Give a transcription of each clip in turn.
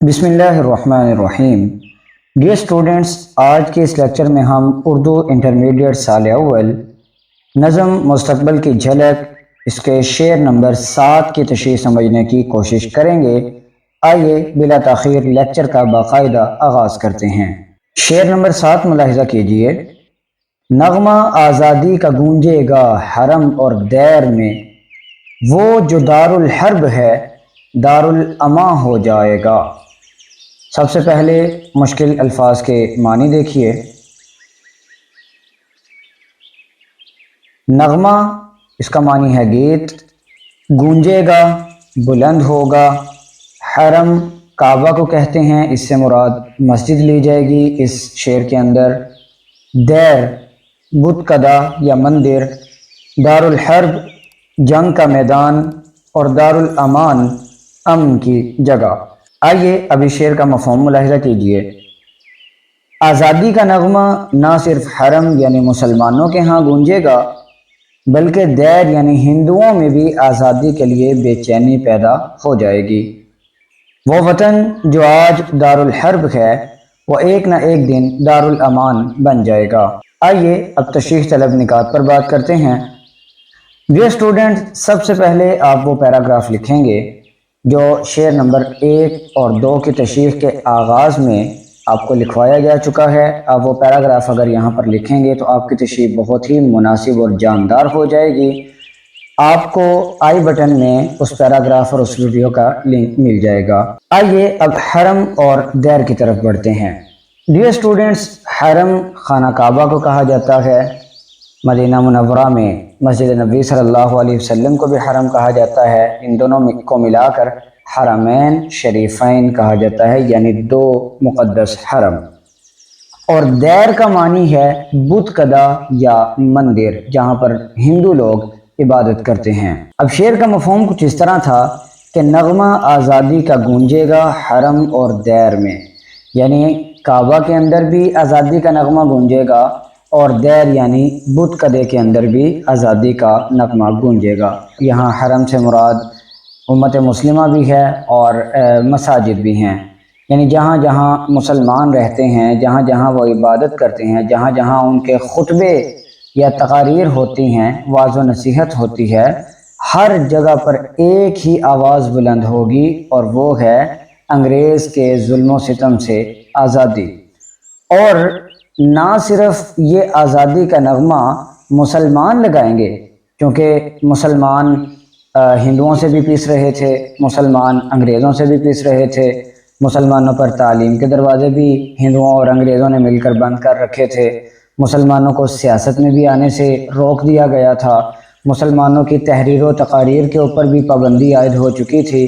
بسم اللہ الرحمن الرحیم۔ ڈیئر اسٹوڈنٹس، آج کے اس لیکچر میں ہم اردو انٹرمیڈیٹ سال اول نظم مستقبل کی جھلک اس کے شعر نمبر 7 کی تشریح سمجھنے کی کوشش کریں گے۔ آئیے بلا تاخیر لیکچر کا باقاعدہ آغاز کرتے ہیں۔ شعر نمبر 7 ملاحظہ کیجئے۔ نغمہ آزادی کا گونجے گا حرم اور دیر میں، وہ جو دارالحرب ہے دارالاماں ہو جائے گا۔ سب سے پہلے مشکل الفاظ کے معنی دیکھیے۔ نغمہ اس کا معنی ہے گیت، گونجے گا بلند ہوگا، حرم کعبہ کو کہتے ہیں، اس سے مراد مسجد لی جائے گی اس شعر کے اندر، دیر بت کدہ یا مندر، دارالحرب جنگ کا میدان، اور دارالامان امن کی جگہ۔ آئیے ابھی شعر کا مفہوم ملاحظہ کیجئے۔ آزادی کا نغمہ نہ صرف حرم یعنی مسلمانوں کے ہاں گونجے گا، بلکہ دیر یعنی ہندوؤں میں بھی آزادی کے لیے بے چینی پیدا ہو جائے گی۔ وہ وطن جو آج دارالحرب ہے وہ ایک نہ ایک دن دارالامان بن جائے گا۔ آئیے اب تشریح طلب نکات پر بات کرتے ہیں۔ ڈیئر اسٹوڈنٹ، سب سے پہلے آپ وہ پیراگراف لکھیں گے جو شعر نمبر 1 اور 2 کی تشریح کے آغاز میں آپ کو لکھوایا جا چکا ہے۔ آپ وہ پیراگراف اگر یہاں پر لکھیں گے تو آپ کی تشریح بہت ہی مناسب اور جاندار ہو جائے گی۔ آپ کو آئی بٹن میں اس پیراگراف اور اس ویڈیو کا لنک مل جائے گا۔ آئیے اب حرم اور دیر کی طرف بڑھتے ہیں۔ ڈیئر اسٹوڈنٹس، حرم خانہ کعبہ کو کہا جاتا ہے۔ مدینہ منورہ میں مسجد نبوی صلی اللہ علیہ وسلم کو بھی حرم کہا جاتا ہے۔ ان دونوں کو ملا کر حرمین شریفین کہا جاتا ہے، یعنی 2 مقدس حرم۔ اور دیر کا معنی ہے بت کدہ یا مندر، جہاں پر ہندو لوگ عبادت کرتے ہیں۔ اب شعر کا مفہوم کچھ اس طرح تھا کہ نغمہ آزادی کا گونجے گا حرم اور دیر میں، یعنی کعبہ کے اندر بھی آزادی کا نغمہ گونجے گا، اور دیر یعنی بت کدے کے اندر بھی آزادی کا نغمہ گونجے گا۔ یہاں حرم سے مراد امت مسلمہ بھی ہے اور مساجد بھی ہیں، یعنی جہاں جہاں مسلمان رہتے ہیں، جہاں جہاں وہ عبادت کرتے ہیں، جہاں جہاں ان کے خطبے یا تقاریر ہوتی ہیں، واعظ و نصیحت ہوتی ہے، ہر جگہ پر ایک ہی آواز بلند ہوگی، اور وہ ہے انگریز کے ظلم و ستم سے آزادی۔ اور نہ صرف یہ آزادی کا نغمہ مسلمان لگائیں گے، کیونکہ مسلمان ہندوؤں سے بھی پیس رہے تھے، مسلمان انگریزوں سے بھی پیس رہے تھے، مسلمانوں پر تعلیم کے دروازے بھی ہندوؤں اور انگریزوں نے مل کر بند کر رکھے تھے، مسلمانوں کو سیاست میں بھی آنے سے روک دیا گیا تھا، مسلمانوں کی تحریر و تقاریر کے اوپر بھی پابندی عائد ہو چکی تھی۔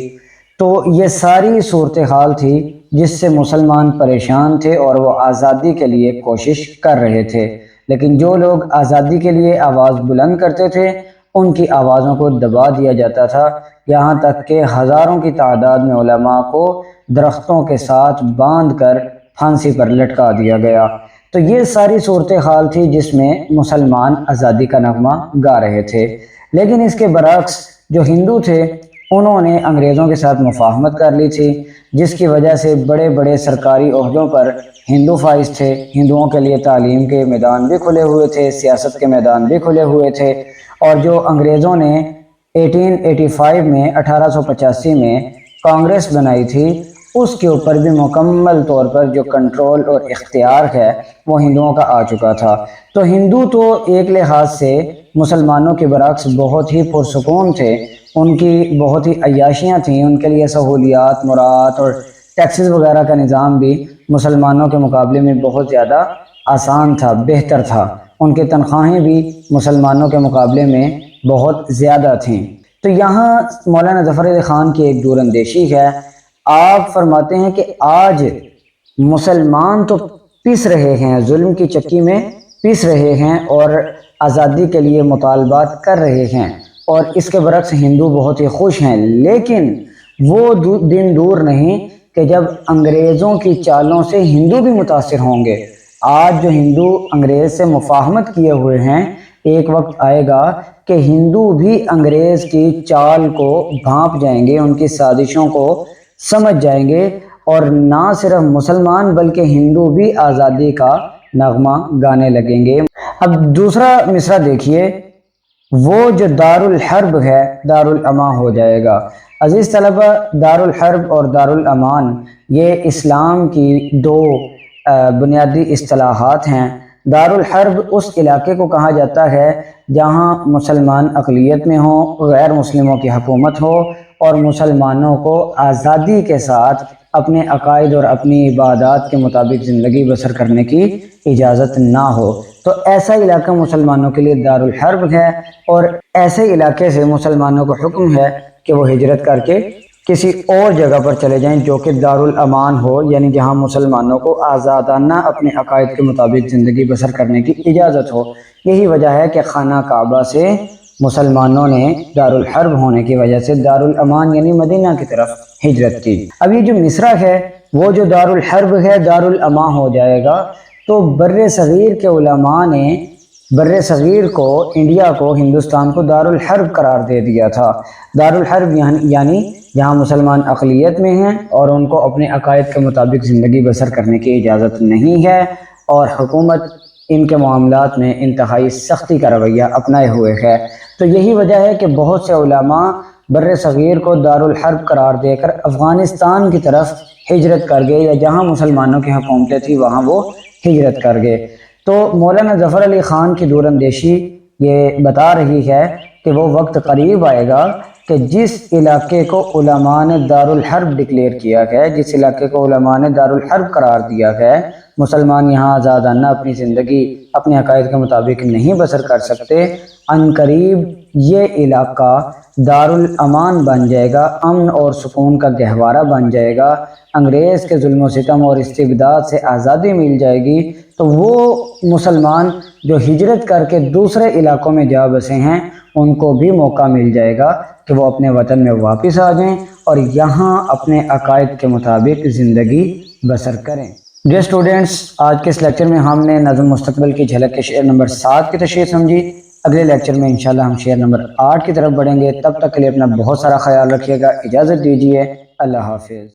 تو یہ ساری صورتحال تھی جس سے مسلمان پریشان تھے اور وہ آزادی کے لیے کوشش کر رہے تھے، لیکن جو لوگ آزادی کے لیے آواز بلند کرتے تھے ان کی آوازوں کو دبا دیا جاتا تھا، یہاں تک کہ ہزاروں کی تعداد میں علماء کو درختوں کے ساتھ باندھ کر پھانسی پر لٹکا دیا گیا۔ تو یہ ساری صورتحال تھی جس میں مسلمان آزادی کا نغمہ گا رہے تھے، لیکن اس کے برعکس جو ہندو تھے انہوں نے انگریزوں کے ساتھ مفاہمت کر لی تھی، جس کی وجہ سے بڑے بڑے سرکاری عہدوں پر ہندو فائز تھے، ہندوؤں کے لیے تعلیم کے میدان بھی کھلے ہوئے تھے، سیاست کے میدان بھی کھلے ہوئے تھے، اور جو انگریزوں نے 1885 میں 1885 میں کانگریس بنائی تھی اس کے اوپر بھی مکمل طور پر جو کنٹرول اور اختیار ہے وہ ہندوؤں کا آ چکا تھا۔ تو ہندو تو ایک لحاظ سے مسلمانوں کے برعکس بہت ہی پرسکون تھے، ان کی بہت ہی عیاشیاں تھیں، ان کے لیے سہولیات مراعات اور ٹیکسز وغیرہ کا نظام بھی مسلمانوں کے مقابلے میں بہت زیادہ آسان تھا، بہتر تھا، ان کے تنخواہیں بھی مسلمانوں کے مقابلے میں بہت زیادہ تھیں۔ تو یہاں مولانا ظفر علی خان کی ایک دور اندیشی ہے۔ آپ فرماتے ہیں کہ آج مسلمان تو پیس رہے ہیں، ظلم کی چکی میں پیس رہے ہیں اور آزادی کے لیے مطالبات کر رہے ہیں، اور اس کے برعکس ہندو بہت ہی خوش ہیں، لیکن وہ دن دور نہیں کہ جب انگریزوں کی چالوں سے ہندو بھی متاثر ہوں گے۔ آج جو ہندو انگریز سے مفاہمت کیے ہوئے ہیں، ایک وقت آئے گا کہ ہندو بھی انگریز کی چال کو بھانپ جائیں گے، ان کی سازشوں کو سمجھ جائیں گے، اور نہ صرف مسلمان بلکہ ہندو بھی آزادی کا نغمہ گانے لگیں گے۔ اب دوسرا مصرع دیکھیے، وہ جو دار الحرب ہے دار الامان ہو جائے گا۔ عزیز طلبہ، دار الحرب اور دار الامان یہ اسلام کی دو بنیادی اصطلاحات ہیں۔ دار الحرب اس علاقے کو کہا جاتا ہے جہاں مسلمان اقلیت میں ہوں، غیر مسلموں کی حکومت ہو اور مسلمانوں کو آزادی کے ساتھ اپنے عقائد اور اپنی عبادات کے مطابق زندگی بسر کرنے کی اجازت نہ ہو، تو ایسا علاقہ مسلمانوں کے لیے دار الحرب ہے، اور ایسے علاقے سے مسلمانوں کو حکم ہے کہ وہ ہجرت کر کے کسی اور جگہ پر چلے جائیں جو کہ دار الامان ہو، یعنی جہاں مسلمانوں کو آزادانہ اپنے عقائد کے مطابق زندگی بسر کرنے کی اجازت ہو۔ یہی وجہ ہے کہ خانہ کعبہ سے مسلمانوں نے دار الحرب ہونے کی وجہ سے دار الامان یعنی مدینہ کی طرف ہجرت کی۔ اب یہ جو مصرع ہے وہ جو دار الحرب ہے دار الامان ہو جائے گا، تو بر صغیر کے علماء نے بر صغیر کو، انڈیا کو، ہندوستان کو دار الحرب قرار دے دیا تھا۔ دار الحرب یعنی جہاں مسلمان اقلیت میں ہیں اور ان کو اپنے عقائد کے مطابق زندگی بسر کرنے کی اجازت نہیں ہے، اور حکومت ان کے معاملات میں انتہائی سختی کا رویہ اپنائے ہوئے ہے۔ تو یہی وجہ ہے کہ بہت سے علماء بر صغیر کو دار الحرب قرار دے کر افغانستان کی طرف ہجرت کر گئے، یا جہاں مسلمانوں کی حکومتیں تھیں وہاں وہ ہجرت کر گئے۔ تو مولانا ظفر علی خان کی دور اندیشی یہ بتا رہی ہے کہ وہ وقت قریب آئے گا کہ جس علاقے کو علماء نے دار الحرب ڈکلیئر کیا گیا، جس علاقے کو علماء نے دار الحرب قرار دیا گیا، مسلمان یہاں آزادانہ اپنی زندگی اپنے عقائد کے مطابق نہیں بسر کر سکتے، ان قریب یہ علاقہ دار الامان بن جائے گا، امن اور سکون کا گہوارہ بن جائے گا، انگریز کے ظلم و ستم اور استبداد سے آزادی مل جائے گی۔ تو وہ مسلمان جو ہجرت کر کے دوسرے علاقوں میں جا بسے ہیں ان کو بھی موقع مل جائے گا کہ وہ اپنے وطن میں واپس آ جائیں اور یہاں اپنے عقائد کے مطابق زندگی بسر کریں۔ ڈیئر اسٹوڈنٹس، آج کے اس لیکچر میں ہم نے نظم مستقبل کی جھلک کے شعر نمبر 7 کی تشریح سمجھی۔ اگلے لیکچر میں انشاءاللہ ہم شعر نمبر 8 کی طرف بڑھیں گے۔ تب تک کے لیے اپنا بہت سارا خیال رکھیے گا، اجازت دیجیے، اللہ حافظ۔